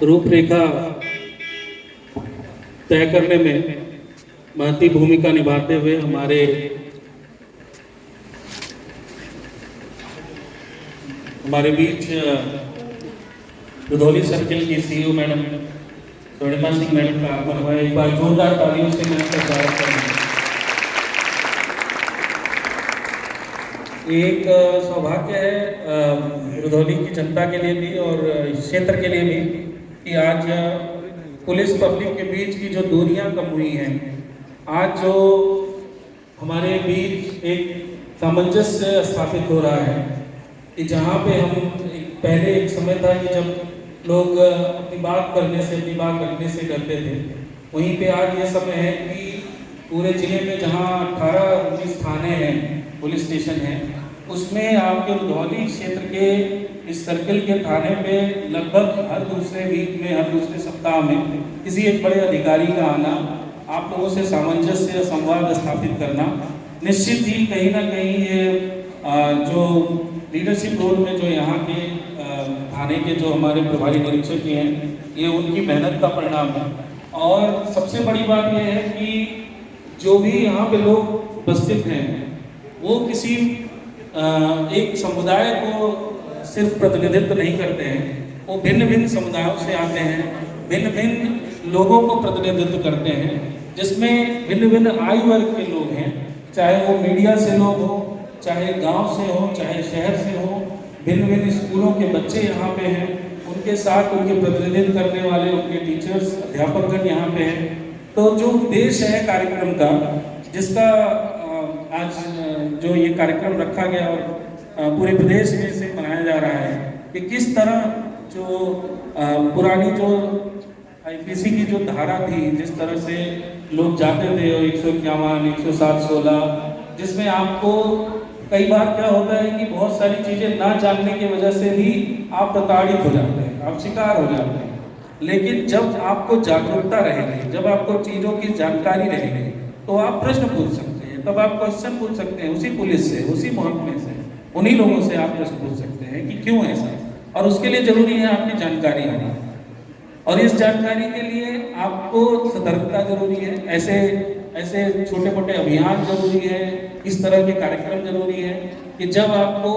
रूपरेखा तय करने में महती भूमिका निभाते हुए हमारे बीच रुधौली सर्किल की CEO madam Swarnima Singh madam का आगमन हुआ है। एक बार जोरदार तालियों से मैं आपका स्वागत करूँगा। एक सौभाग्य है रुधौली की जनता के लिए भी और इस क्षेत्र के लिए भी कि आज पुलिस पब्लिक के बीच की जो दूरियां कम हुई हैं, आज जो हमारे बीच एक सामंजस्य स्थापित हो रहा है कि जहाँ पे हम पहले एक समय था कि जब लोग अपनी बात करने से डरते थे, वहीं पे आज ये समय है कि पूरे जिले में जहाँ 18-19 थाने हैं, पुलिस स्टेशन हैं, उसमें आपके रुधौली क्षेत्र के इस सर्किल के थाने पे लगभग हर दूसरे वीक में, हर दूसरे सप्ताह में किसी एक बड़े अधिकारी का आना, आप लोगों से सामंजस्य संवाद स्थापित करना, निश्चित ही कहीं ना कहीं ये जो लीडरशिप रोल में जो यहाँ के थाने के जो हमारे प्रभारी निरीक्षक हैं, ये उनकी मेहनत का परिणाम है। और सबसे बड़ी बात यह है कि जो भी यहाँ पे लोग उपस्थित हैं, वो किसी एक समुदाय को सिर्फ प्रतिनिधित्व नहीं करते हैं, वो भिन्न भिन्न समुदायों से आते हैं, भिन्न भिन्न लोगों को प्रतिनिधित्व करते हैं, जिसमें भिन्न भिन्न आयु वर्ग के लोग हैं, चाहे वो मीडिया से लोग हो, चाहे गांव से हो, चाहे शहर से हो, भिन्न भिन्न स्कूलों के बच्चे यहाँ पे हैं, उनके साथ उनके प्रतिनिधित्व करने वाले उनके टीचर्स, अध्यापकगण यहाँ पे हैं। तो जो उद्देश्य है कार्यक्रम का, जिसका आज जो ये कार्यक्रम रखा गया और पूरे प्रदेश में इसे मनाया जा रहा है कि किस तरह जो पुरानी जो आईपीसी की जो धारा थी, जिस तरह से लोग जाते थे 151, 107-16, जिसमें आपको कई बार क्या होता है कि बहुत सारी चीज़ें ना जानने की वजह से भी आप प्रताड़ित हो जाते हैं, आप शिकार हो जाते हैं। लेकिन जब आपको जागरूकता रहेगी, जब आपको चीज़ों की जानकारी रहेगी, तो आप प्रश्न पूछ सकते हैं, तब आप क्वेश्चन पूछ सकते हैं उसी पुलिस से, उसी महकमे से, उन्हीं लोगों से आप प्रश्न पूछ सकते हैं कि क्यों ऐसा। और उसके लिए जरूरी है आपकी जानकारी होना, और इस जानकारी के लिए आपको सतर्कता जरूरी है। ऐसे छोटे मोटे अभियान जरूरी है, इस तरह के कार्यक्रम जरूरी है कि जब आपको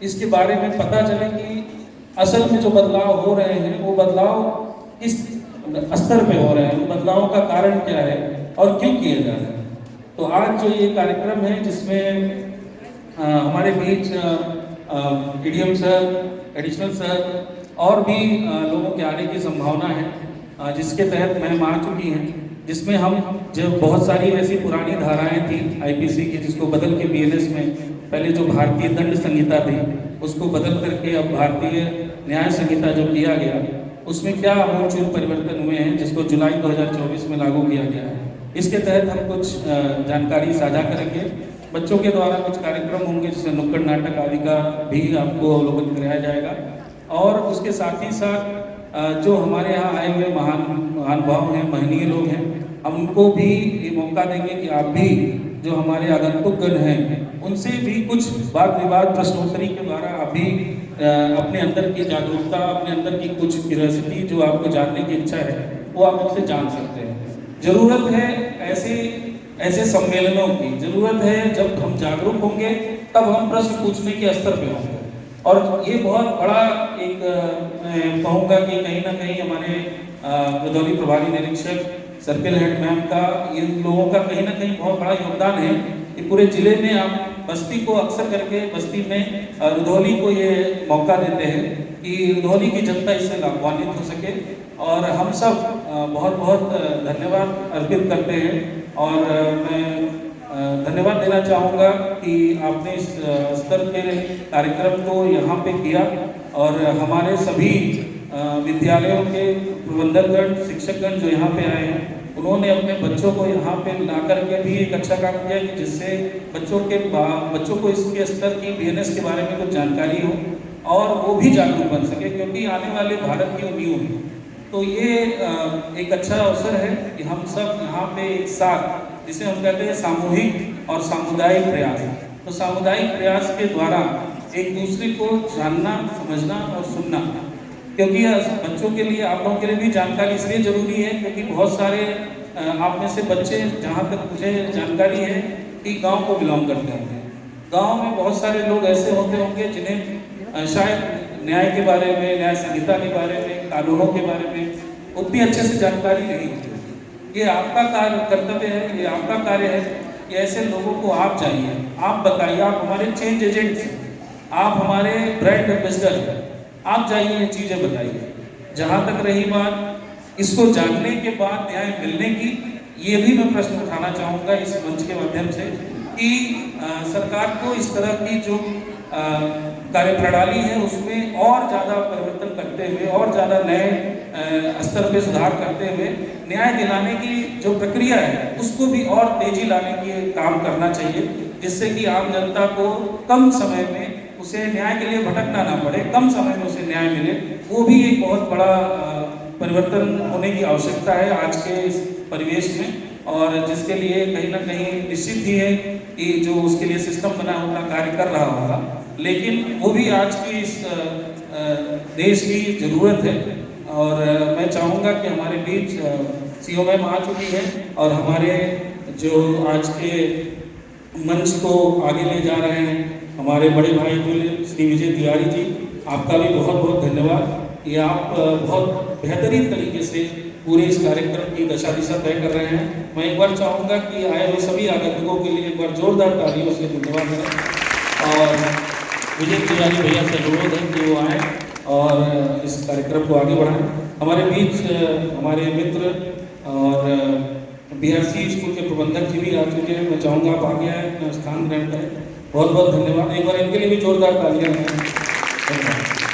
इसके बारे में पता चले कि असल में जो बदलाव हो रहे हैं, वो बदलाव किस स्तर पे हो रहे हैं, बदलाव का कारण क्या है और क्यों किए जा रहे हैं। तो आज जो ये कार्यक्रम है, जिसमें हमारे बीच एडीएम सर, एडिशनल सर और भी लोगों के आने की संभावना है, जिसके तहत मैम आ चुकी हैं, जिसमें हम जो बहुत सारी ऐसी पुरानी धाराएं थी आईपीसी की, जिसको बदल के बीएनएस में पहले जो भारतीय दंड संहिता थी, उसको बदल करके अब भारतीय न्याय संहिता जो किया गया, उसमें क्या आमूल परिवर्तन हुए हैं, जिसको जुलाई 2024 में लागू किया गया है। इसके तहत हम कुछ जानकारी साझा करेंगे, बच्चों के द्वारा कुछ कार्यक्रम होंगे, जिसमें नुक्कड़ नाटक आदि का भी आपको अवलोकन कराया जाएगा। और उसके साथ ही साथ जो हमारे यहाँ आए हुए महानुभाव हैं, महनीय लोग हैं, हम उनको भी ये मौका देंगे कि आप भी जो हमारे आगंतुकगण हैं, उनसे भी कुछ वाद विवाद प्रश्नोत्तरी के द्वारा आप भी अपने अंदर की जागरूकता, अपने अंदर की कुछ क्यूरियोसिटी जो आपको जानने की इच्छा है, वो आप उनसे जान सकते हैं। ज़रूरत है ऐसे सम्मेलनों की, ज़रूरत है जब हम जागरूक होंगे तब हम प्रश्न पूछने के स्तर पे होंगे। और ये बहुत बड़ा एक मैं कहूँगा कि कहीं ना कहीं हमारे रुधौली प्रभारी निरीक्षक सर्किल हेड मैम का, इन लोगों का कहीं ना कहीं बहुत बड़ा योगदान है कि पूरे जिले में आप बस्ती को अक्सर करके, बस्ती में रुधौली को ये मौका देते हैं कि रुधौली की जनता इससे लाभान्वित हो सके। और हम सब बहुत बहुत धन्यवाद अर्पित करते हैं। और मैं धन्यवाद देना चाहूँगा कि आपने इस स्तर के कार्यक्रम को यहाँ पे किया, और हमारे सभी विद्यालयों के प्रबंधकगण, शिक्षकगण जो यहाँ पे आए हैं, उन्होंने अपने बच्चों को यहाँ पे ला करके भी एक अच्छा काम किया कि जिससे बच्चों को इसके स्तर की बीएनएस के बारे में कुछ जानकारी हो और वो भी जागरूक बन सके, क्योंकि आने वाले भारत की उम्मीद है। तो ये एक अच्छा अवसर है कि हम सब यहाँ पे एक साथ, जिसे हम कहते हैं सामूहिक और सामुदायिक प्रयास, तो सामुदायिक प्रयास के द्वारा एक दूसरे को जानना, समझना और सुनना, क्योंकि बच्चों के लिए, आप लोगों के लिए भी जानकारी इसलिए ज़रूरी है क्योंकि बहुत सारे आप में से बच्चे, जहाँ तक मुझे जानकारी है कि गांव को बिलोंग करते होंगे। गांव में बहुत सारे लोग ऐसे होते होंगे जिन्हें शायद न्याय के बारे में, न्याय संहिता के बारे में, कानूनों के बारे में उतनी अच्छे से जानकारी नहीं होती। ये आपका कर्तव्य है, ये आपका कार्य है कि ऐसे लोगों को आप जाइए, आप बताइए, आप हमारे चेंज एजेंट हैं, आप हमारे ब्रांड एम्बेसडर हैं, आप जाइए ये चीज़ें बताइए। जहाँ तक रही बात इसको जानने के बाद न्याय मिलने की, ये भी मैं प्रश्न उठाना चाहूँगा इस मंच के माध्यम से कि सरकार को इस तरह की जो कार्यप्रणाली है उसमें और ज़्यादा परिवर्तन करते हुए और ज़्यादा नए स्तर पे सुधार करते हुए न्याय दिलाने की जो प्रक्रिया है उसको भी और तेजी लाने की काम करना चाहिए, जिससे कि आम जनता को कम समय में उसे न्याय के लिए भटकना ना पड़े, कम समय में उसे न्याय मिले। वो भी एक बहुत बड़ा परिवर्तन होने की आवश्यकता है आज के इस परिवेश में, और जिसके लिए कहीं ना कहीं निश्चित ही है कि जो उसके लिए सिस्टम बना होगा कार्य कर रहा होगा, लेकिन वो भी आज की इस देश की ज़रूरत है। और मैं चाहूँगा कि हमारे बीच सीओ मैम आ चुकी है और हमारे जो आज के मंच को आगे ले जा रहे हैं हमारे बड़े भाई श्री विजय तिवारी जी, आपका भी बहुत बहुत धन्यवाद। ये आप बहुत बेहतरीन तरीके से पूरे इस कार्यक्रम की दशा दिशा तय कर रहे हैं। मैं एक बार चाहूँगा कि आए हुए सभी आगंतुकों के लिए एक बार जोरदार तालियों से धन्यवाद करें और विजय तिवारी भैया से अनुरोध है कि वो आएँ और इस कार्यक्रम को आगे बढ़ाएं। हमारे बीच हमारे मित्र और BRC स्कूल के प्रबंधक जी भी आ चुके हैं। मैं चाहूँगा आप आगे आए, अपना स्थान ग्रहण करें। बहुत बहुत धन्यवाद। एक बार इनके लिए भी जोरदार तालियां हैं। धन्यवाद।